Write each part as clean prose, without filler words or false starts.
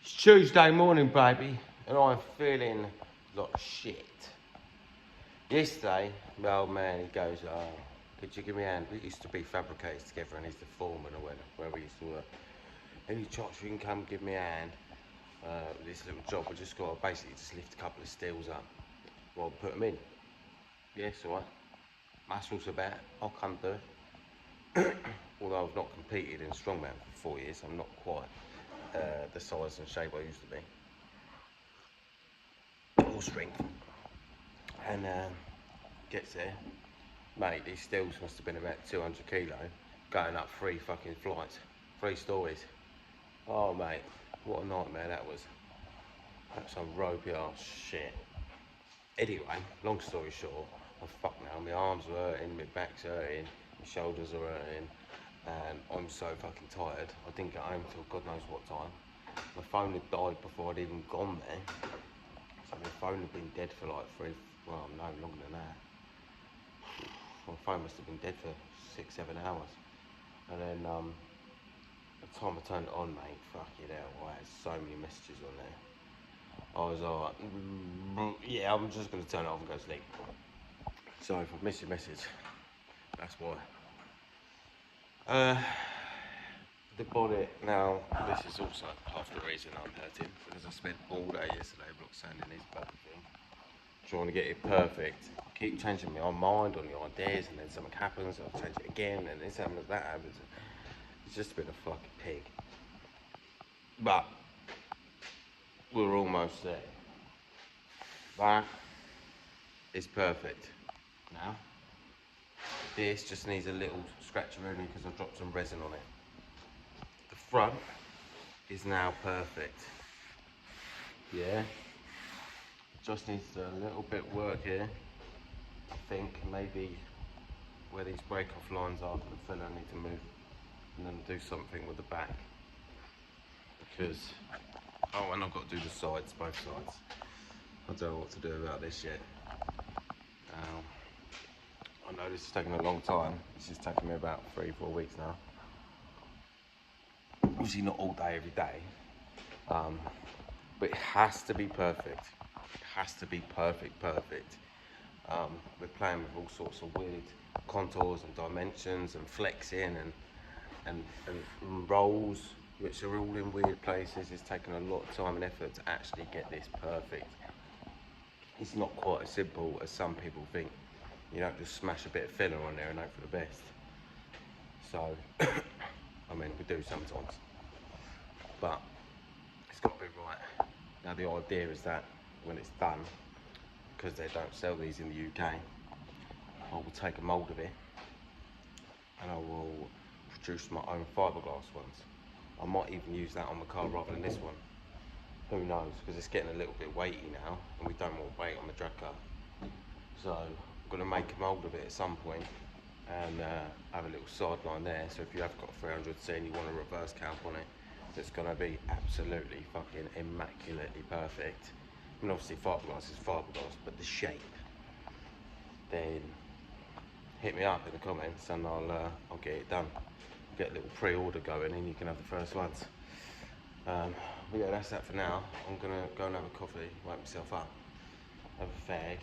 It's Tuesday morning, baby, and I'm feeling like shit. Yesterday, my old man, he goes, "Oh, could you give me a hand?" We used to be fabricators together, and he's the foreman or where we used to work. Any chance you can come give me a hand with this little job? I just got to basically just lift a couple of steels up while I put them in. Yes, all right. Muscles about, I'll come do it. Although I've not competed in strongman for 4 years, I'm not quite the size and shape I used to be. All strength. And gets there, mate, these steels must have been about 200 kilo, going up 3 fucking flights, 3 stories. Oh mate, what a nightmare that was. That's some ropey ass shit. Anyway, long story short, I'm fucked now. My arms are hurting, my back's hurting, my shoulders are hurting, and I'm so fucking tired. I didn't get home till God knows what time. My phone had died before I'd even gone there. So my phone had been dead for like no, longer than that. My phone must have been dead for 6-7 hours. And then the time I turned it on, mate, fuck it out, I had so many messages on there. I was like, yeah, I'm just gonna turn it off and go to sleep. So if I've missed your message, that's why. The bonnet, now, this is also half the reason I'm hurting, because I spent all day yesterday block sanding this bloody thing, trying to get it perfect. I keep changing my mind on the ideas, and then something happens, I'll change it again, and this happens, that happens. It's just been a fucking pig. But we're almost there. That is perfect. Now, this just needs a little scratch removing because I've dropped some resin on it. The front is now perfect. Yeah. Just needs a little bit of work here. I think maybe where these break-off lines are for the filler, I need to move and then do something with the back. Because, and I've got to do the sides, both sides. I don't know what to do about this yet. I know this is taking a long time. This is taking me about 3-4 weeks now. Obviously not all day, every day. But it has to be perfect. It has to be perfect. We're playing with all sorts of weird contours and dimensions and flexing and rolls, which are all in weird places. It's taken a lot of time and effort to actually get this perfect. It's not quite as simple as some people think. You don't just smash a bit of filler on there and hope for the best. So, I mean, we do sometimes, but it's got to be right. Now the idea is that when it's done, because they don't sell these in the UK, I will take a mould of it and I will produce my own fiberglass ones. I might even use that on the car rather than this one. Who knows, because it's getting a little bit weighty now and we don't want weight on the drag car. So I'm going to make a mould of it at some point and have a little sideline there. So if you have got a 300C and you want a reverse calc on it, it's going to be absolutely fucking immaculately perfect. I mean, obviously fiberglass is fiberglass, but the shape, then hit me up in the comments and I'll get it done. Get a little pre-order going and you can have the first ones. But yeah, that's that for now. I'm gonna go and have a coffee, wake myself up, have a fag,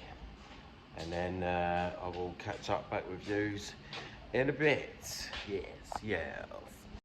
and then I will catch up back with yous in a bit. Yes, yeah.